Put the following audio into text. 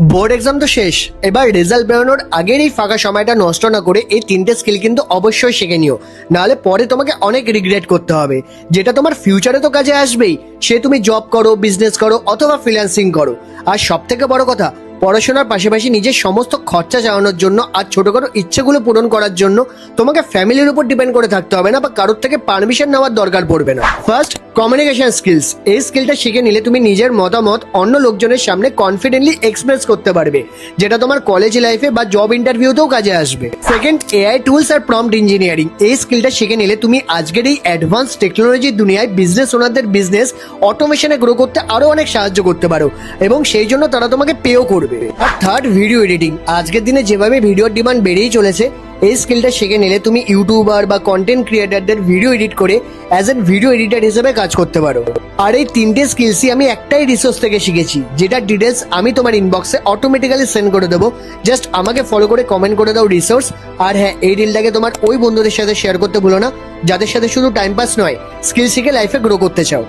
Board exam তো শেষ, এবার রেজাল্ট বেরোনোর আগের এই ফাঁকা সময়টা নষ্ট না করে এই তিনটে স্কিল কিন্তু অবশ্যই শিখে নিও, নাহলে পরে তোমাকে অনেক রিগ্রেট করতে হবে, যেটা তোমার ফিউচারে তো কাজে আসবেই। সে তুমি জব করো, বিজনেস করো অথবা ফ্রিল্যান্সিং করো। আর সব থেকে বড় কথা, পড়াশোনার পাশাপাশি নিজের সমস্ত খরচা চালানোর জন্য আর ছোটখাটো ইচ্ছেগুলো পূরণ করার জন্য তোমাকে ফ্যামিলির উপর ডিপেন্ড করে থাকতে হবে না বা কারোর থেকে পারমিশন নেওয়ার দরকার পড়বে না। First, communication skills. এই স্কিলটা শিখে নিলে তুমি নিজের মতামত অন্য লোকজনের সামনে কনফিডেন্টলি এক্সপ্রেস করতে পারবে, যেটা তোমার কলেজ লাইফে বা জব ইন্টারভিউতেও কাজে আসবে। সেকেন্ড, এআই টুলস আর প্রম্পট ইঞ্জিনিয়ারিং। এই স্কিলটা শিখে নিলে তুমি আজকের এই অ্যাডভান্স টেকনোলজির দুনিয়ায় বিজনেস ওনারদের বিজনেস অটোমেশনে গ্রো করতে আরো অনেক সাহায্য করতে পারো, এবং সেই জন্য তারা তোমাকে পেও করবে। আর থার্ড, ভিডিও এডিটিং। আজকের দিনে যেভাবে ভিডিওর ডিমান্ড বেড়েই চলেছে, এই স্কিলটা শিখে নিলে তুমি ইউটিউবার বা কন্টেন্ট ক্রিয়েটারদের ভিডিও এডিট করে অ্যাজ এন ভিডিও এডিটর হিসেবে কাজ করতে পারো। আর এই তিনটে স্কিলসই আমি একটাই রিসোর্স থেকে শিখেছি, যেটা ডিটেলস আমি তোমার ইনবক্সে অটোমেটিক্যালি সেন্ড করে দেবো। জাস্ট আমাকে ফলো করে কমেন্ট করে দাও রিসোর্স। আর হ্যাঁ, এই রিলটাকে তোমার ওই বন্ধুদের সাথে শেয়ার করতে ভুলো না, যাদের সাথে শুধু টাইম পাস নয়, স্কিল শিখে লাইফে গ্রো করতে চাও।